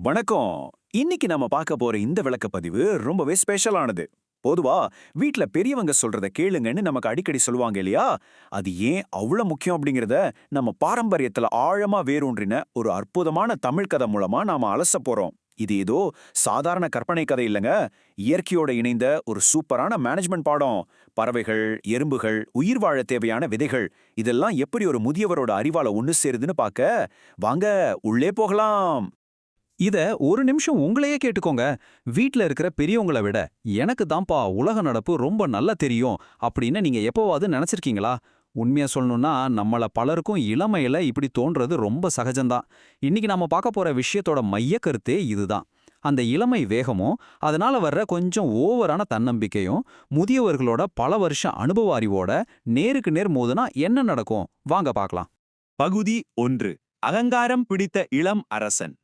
வணக்கம். இன்னைக்கு நம்ம பார்க்க போற இந்த விளக்கப்பதிவு ரொம்பவே ஸ்பெஷலானது. பொதுவா வீட்ல பெரியவங்க சொல்றத கேளுங்கன்னு நமக்கு அடிக்கடி சொல்லுவாங்க இல்லையா? அது ஏன் அவ்வளவு முக்கியம் அப்படிங்கறத நம்ம பாரம்பரியத்துல ஆழமா வேரூன்றின ஒரு அற்புதமான தமிழ் கதை மூலமா நாம அலசப் போறோம். இது ஏதோ சாதாரண கற்பனை கதை இல்லங்க. இயற்கையோட இணைந்த ஒரு சூப்பரான மேனேஜ்மெண்ட் பாடம். பறவைகள், எறும்புகள், உயிர் வாழ தேவையான விதைகள் இதெல்லாம் எப்படி ஒரு முதியவரோட அறிவால ஒண்ணு சேருதுன்னு பார்க்க வாங்க உள்ளே போகலாம். இத ஒரு நிமிஷம் உங்களையே கேட்டுக்கோங்க. வீட்ல இருக்கிற பெரியவங்கள விட எனக்கு தான்ப்பா உலக நடப்பு ரொம்ப நல்லா தெரியும் அப்படின்னு நீங்க எப்போவாவது நினைச்சிருக்கீங்களா? உண்மையா சொல்லணும்னா நம்மள பலருக்கும் இளமையில இப்படி தோன்றது ரொம்ப சகஜம்தான். இன்னைக்கு நாம பார்க்க போற விஷயத்தோட மைய கருத்தே இதுதான். அந்த இளமை வேகமும் அதனால வர்ற கொஞ்சம் ஓவரான தன்னம்பிக்கையும் முதியவர்களோட பல வருஷ அனுபவ அறிவோட நேருக்கு நேர் மோதுனா என்ன நடக்கும் வாங்க பார்க்கலாம். பகுதி 1. அகங்காரம் பிடித்த இளம் அரசன்.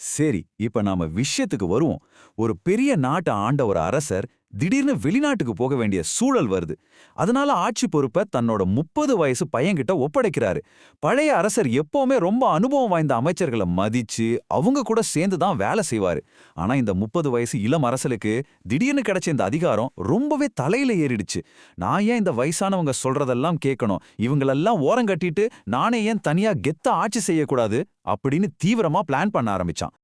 சரி, இப்ப நாம விஷயத்துக்கு வருவோம். ஒரு பெரிய நாட்டை ஆண்ட ஒரு அரசர் திடீர்னு வெளிநாட்டுக்கு போக வேண்டிய சூழல் வருது. அதனால ஆட்சி பொறுப்பை தன்னோட 30 வயசு பையன்கிட்ட ஒப்படைக்கிறாரு. பழைய அரசர் எப்பவுமே ரொம்ப அனுபவம் வாய்ந்த அமைச்சர்களை மதிச்சு அவங்க கூட சேர்ந்து தான் வேலை செய்வாரு. ஆனா இந்த 30 வயசு இளம் அரசலுக்கு திடீர்னு கிடைச்ச இந்த அதிகாரம் ரொம்பவே தலையில ஏறிடுச்சு. நான் ஏன் இந்த வயசானவங்க சொல்றதெல்லாம் கேட்கணும், இவங்களெல்லாம் ஓரங்கட்டிட்டு நானே ஏன் தனியா கெத்த ஆட்சி செய்யக்கூடாது அப்படின்னு தீவிரமா பிளான் பண்ண ஆரம்பிச்சான்.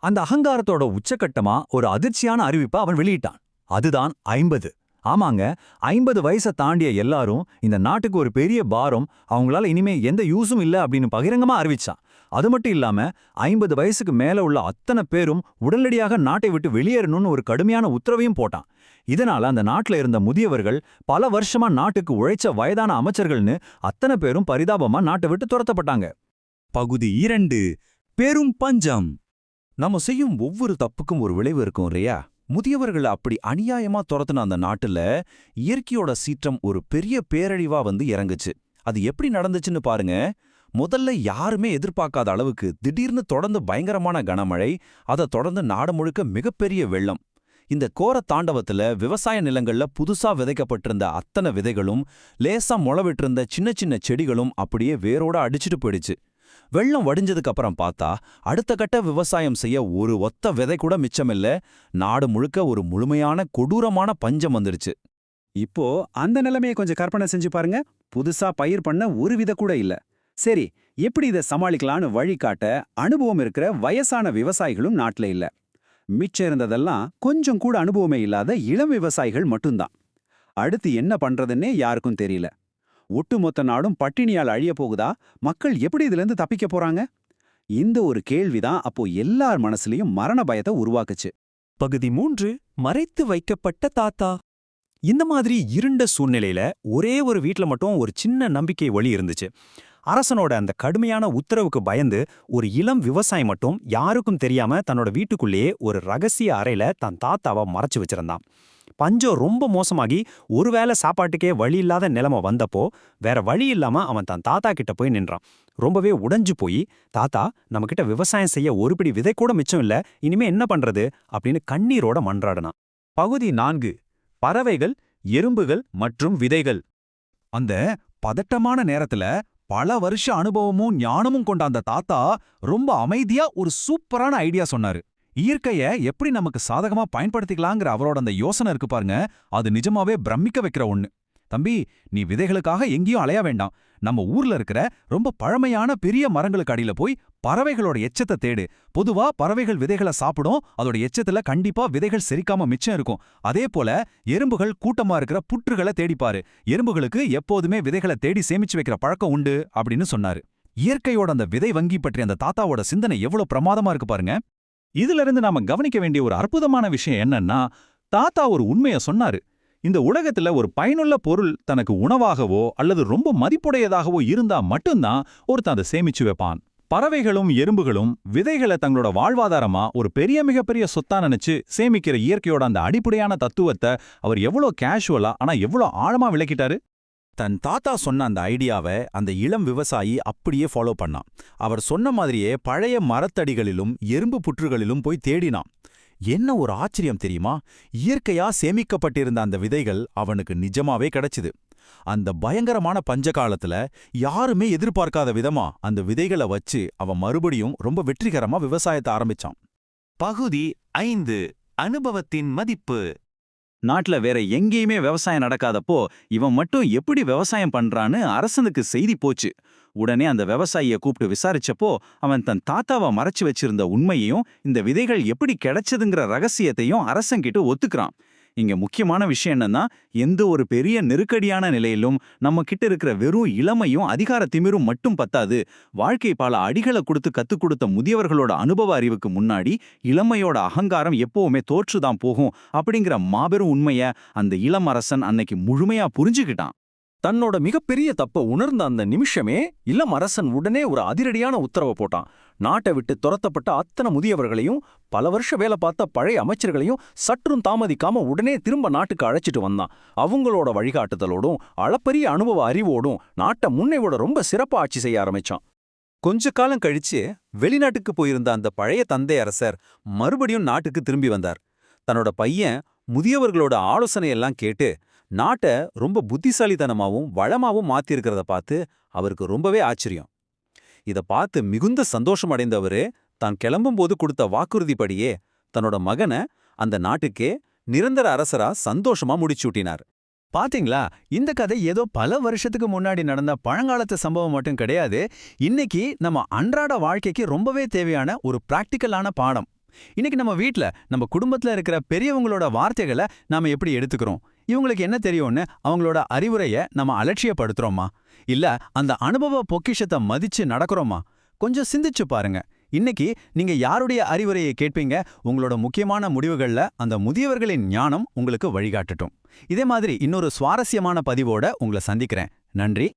அந்த அகங்காரத்தோட உச்சக்கட்டமா ஒரு அதிர்ச்சியான அறிவிப்பை அவன் வெளியிட்டான். அதுதான் 50. ஆமாங்க, 50 வயசை தாண்டிய எல்லாரும் இந்த நாட்டுக்கு ஒரு பெரிய பாரம், அவங்களால இனிமே எந்த யூஸும் இல்ல அப்படின்னு பகிரங்கமா அறிவிச்சான். அது மட்டும் இல்லாம 50 வயசுக்கு மேல உள்ள அத்தனை பேரும் உடனடியாக நாட்டை விட்டு வெளியேறணும்னு ஒரு கடுமையான உத்தரவையும் போட்டான். இதனால அந்த நாட்டுல இருந்த முதியவர்கள், பல வருஷமா நாட்டுக்கு உழைச்ச வயதான அமைச்சர்கள்னு அத்தனை பேரும் பரிதாபமா நாட்டை விட்டு துரத்தப்பட்டாங்க. பகுதி 2. பெரும் பஞ்சம். நம்ம செய்யும் ஒவ்வொரு தப்புக்கும் ஒரு விளைவு இருக்கும் இல்லையா? முதியவர்கள் அப்படி அநியாயமா துரத்துன அந்த நாட்டுல இயற்கையோட சீற்றம் ஒரு பெரிய பேரழிவா வந்து இறங்குச்சு. அது எப்படி நடந்துச்சுன்னு பாருங்க. முதல்ல யாருமே எதிர்பார்க்காத அளவுக்கு திடீர்னு தொடர்ந்து பயங்கரமான கனமழை, அதை தொடர்ந்து நாடு முழுக்க மிகப்பெரிய வெள்ளம். இந்த கோர தாண்டவத்துல விவசாய நிலங்கள்ல புதுசா விதைக்கப்பட்டிருந்த அத்தனை விதைகளும், லேசா முளவிட்டிருந்த சின்ன சின்ன செடிகளும் அப்படியே வேரோட அடிச்சிட்டு போயிடுச்சு. வெள்ளம் வடிஞ்சதுக்கு அப்புறம் பார்த்தா அடுத்த கட்ட விவசாயம் செய்ய ஒரு ஒத்த விதை கூட மிச்சமில்ல. நாடு முழுக்க ஒரு முழுமையான கொடூரமான பஞ்சம் வந்துருச்சு. இப்போ அந்த நிலைமையை கொஞ்சம் கற்பனை செஞ்சு பாருங்க. புதுசா பயிர் பண்ண ஒரு வித கூட இல்ல. சரி, எப்படி இதை சமாளிக்கலான்னு வழிகாட்ட அனுபவம் இருக்கிற வயசான விவசாயிகளும் நாட்டுல இல்ல. மிச்சம் இருந்ததெல்லாம் கொஞ்சம் கூட அனுபவமே இல்லாத இளம் விவசாயிகள் மட்டும்தான். அடுத்து என்ன பண்றதுன்னே யாருக்கும் தெரியல. ஒட்டுமொத்த நாடும் பட்டினியால் அழிய போகுதா? மக்கள் எப்படி இதுல இருந்து தப்பிக்க போறாங்க? இந்த ஒரு கேள்விதான் அப்போ எல்லார் மனசுலயும் மரண பயத்தை உருவாக்குச்சு. பகுதி 3. மறைத்து வைக்கப்பட்ட தாத்தா. இந்த மாதிரி இருண்ட சூழ்நிலையில ஒரே ஒரு வீட்ல மட்டும் ஒரு சின்ன நம்பிக்கை ஒளி இருந்துச்சு. அரசனோட அந்த கடுமையான உத்தரவுக்கு பயந்து ஒரு இளம் விவசாயி மட்டும் யாருக்கும் தெரியாம தன்னோட வீட்டுக்குள்ளேயே ஒரு ரகசிய அறையில தன் தாத்தாவை மறைச்சு வச்சிருந்தான். பஞ்சம் ரொம்ப மோசமாகி ஒருவேளை சாப்பாட்டுக்கே வழி இல்லாத நிலைமை வந்தப்போ வேற வழி இல்லாம அவன் தன் தாத்தா கிட்ட போய் நின்றான். ரொம்பவே உடைஞ்சு போய், தாத்தா, நம்ம கிட்ட விவசாயம் செய்ய ஒரு பிடி விதை கூட மிச்சம் இல்ல, இனிமே என்ன பண்றது அப்படின்னு கண்ணீரோட மன்றாடினான். பகுதி 4. பறவைகள், எறும்புகள் மற்றும் விதைகள். அந்த பதட்டமான நேரத்துல பல வருஷ அனுபவமும் ஞானமும் கொண்ட அந்த தாத்தா ரொம்ப அமைதியா ஒரு சூப்பரான ஐடியா சொன்னாரு. இயற்கைய எப்படி நமக்கு சாதகமா பயன்படுத்திக்கலாங்கிற அவரோட அந்த யோசனை இருக்கு பாருங்க, அது நிஜமாவே பிரமிக்க வைக்கிற ஒண்ணு. தம்பி, நீ விதைகளுக்காக எங்கேயும் அலைய வேண்டாம். நம்ம ஊர்ல இருக்கிற ரொம்ப பழமையான பெரிய மரங்களுக்கு அடியில போய் பறவைகளோட எச்சத்தை தேடு. பொதுவா பறவைகள் விதைகளை சாப்பிடும், அதோட எச்சத்துல கண்டிப்பா விதைகள் செரிக்காம மிச்சம் இருக்கும். அதே போல எறும்புகள் கூட்டமா இருக்கிற புற்றுகளை தேடிப்பாரு. எறும்புகளுக்கு எப்போதுமே விதைகளை தேடி சேமிச்சு வைக்கிற பழக்கம் உண்டு அப்படின்னு சொன்னாரு. இயற்கையோட அந்த விதை வங்கி பற்றி அந்த தாத்தாவோட சிந்தனை எவ்வளவு பிரமாதமா இருக்கு பாருங்க. இதுல இருந்து நாம கவனிக்க வேண்டிய ஒரு அற்புதமான விஷயம் என்னன்னா, தாத்தா ஒரு உண்மைய சொன்னாரு. இந்த உலகத்துல ஒரு பயனுள்ள பொருள் தனக்கு உணவாகவோ அல்லது ரொம்ப மதிப்புடையதாகவோ இருந்தா மட்டும்தான் ஒருத்தன் அதை சேமிச்சு வைப்பான். பறவைகளும் எறும்புகளும் விதைகளை தங்களோட வாழ்வாதாரமா ஒரு மிகப்பெரிய சொத்தா நினைச்சு சேமிக்கிற இயற்கையோட அந்த அடிப்படையான தத்துவத்தை அவர் எவ்வளோ கேஷுவலா ஆனா எவ்வளோ ஆழமா விளக்கிட்டாரு. தன் தாத்தா சொன்ன அந்த ஐடியாவை அந்த இளம் விவசாயி அப்படியே ஃபாலோ பண்ணான். அவர் சொன்ன மாதிரியே பழைய மரத்தடிகளிலும் எறும்பு புற்றுகளிலும் போய் தேடினான். என்ன ஒரு ஆச்சரியம் தெரியுமா? இயற்கையா சேமிக்கப்பட்டிருந்த அந்த விதைகள் அவனுக்கு நிஜமாவே கிடைச்சுது. அந்த பயங்கரமான பஞ்ச காலத்துல யாருமே எதிர்பார்க்காத விதமா அந்த விதைகளை வச்சு அவன் மறுபடியும் ரொம்ப வெற்றிகரமா விவசாயத்தை ஆரம்பிச்சான். பகுதி 5 அனுபவத்தின் மதிப்பு. நாட்டுல வேற எங்கேயுமே விவசாயம் நடக்காதப்போ இவன் மட்டும் எப்படி விவசாயம் பண்றான்னு அரசனுக்கு செய்தி போச்சு. உடனே அந்த விவசாயிய கூப்பிட்டு விசாரிச்சப்போ அவன் தன் தாத்தாவை மறைச்சு வச்சிருந்த உண்மையையும் இந்த விதைகள் எப்படி கிடைச்சதுங்கிற ரகசியத்தையும் அரசன்கிட்ட ஒத்துக்கிறான். இங்க முக்கியமான விஷயம் என்னன்னா, எந்த ஒரு பெரிய நெருக்கடியான நிலையிலும் நம்ம கிட்ட இருக்கிற வெறும் இளமையும் அதிகார திமிரும் மட்டும் பத்தாது. வாழ்க்கை பல அடிகளை கொடுத்து கத்துக் கொடுத்த முதியவர்களோட அனுபவ அறிவுக்கு முன்னாடி இளமையோட அகங்காரம் எப்பவுமே தோற்றுதான் போகும் அப்படிங்கிற மாபெரும் உண்மைய அந்த இளம் அரசன் அன்னைக்கு முழுமையா புரிஞ்சுக்கிட்டான். தன்னோட மிகப்பெரிய தப்ப உணர்ந்த அந்த நிமிஷமே இளம் அரசன் உடனே ஒரு அதிரடியான உத்தரவை போட்டான். நாட்டை விட்டு துரத்தப்பட்ட அத்தனை முதியவர்களையும் பல வருஷ வேலை பார்த்த பழைய அமைச்சர்களையும் சற்றும் தாமதிக்காம உடனே திரும்ப நாட்டுக்கு அழைச்சிட்டு வந்தான். அவங்களோட வழிகாட்டுதலோடும் அளப்பரிய அனுபவ அறிவோடும் நாட்டை முன்னையோட ரொம்ப சிறப்பா ஆட்சி செய்ய ஆரம்பிச்சான். கொஞ்ச காலம் கழிச்சு வெளிநாட்டுக்கு போயிருந்த அந்த பழைய தந்தை அரசர் மறுபடியும் நாட்டுக்கு திரும்பி வந்தார். தன்னோட பையன் முதியவர்களோட ஆலோசனையெல்லாம் கேட்டு நாட்டை ரொம்ப புத்திசாலித்தனமாவும் வளமாவும் மாத்திருக்கிறத பார்த்து அவருக்கு ரொம்பவே ஆச்சரியம். இத பார்த்து மிகுந்த சந்தோஷம் அடைந்தவரு தான் கிளம்பும்போது கொடுத்த வாக்குறுதிப்படியே தன்னோட மகனை அந்த நாட்டுக்கே நிரந்தர அரசரா சந்தோஷமா முடிச்சூட்டினார். பாத்தீங்களா, இந்த கதை ஏதோ பல வருஷத்துக்கு முன்னாடி நடந்த பழங்காலத்து சம்பவம் மட்டும் கிடையாது. இன்னைக்கு நம்ம அன்றாட வாழ்க்கைக்கு ரொம்பவே தேவையான ஒரு பிராக்டிக்கலான பாடம். இன்னைக்கு நம்ம வீட்ல நம்ம குடும்பத்துல இருக்கிற பெரியவங்களோட வார்த்தைகளை நாம எப்படி எடுத்துக்கிறோம்? இவங்களுக்கு என்ன தெரியும்னு அவங்களோட அறிவுரைய நம்ம அலட்சியப்படுத்துறோமா? இல்ல அந்த அனுபவ பொக்கிஷத்தை மதிச்சு நடக்கிறோமா? கொஞ்சம் சிந்திச்சு பாருங்க. இன்னைக்கு நீங்க யாருடைய அறிவுரையை கேட்பீங்க? உங்களோட முக்கியமான முடிவுகள்ல அந்த முதியவர்களின் ஞானம் உங்களுக்கு வழிகாட்டட்டும். இதே மாதிரி இன்னொரு சுவாரஸ்யமான பதிவோட உங்களை சந்திக்கிறேன். நன்றி.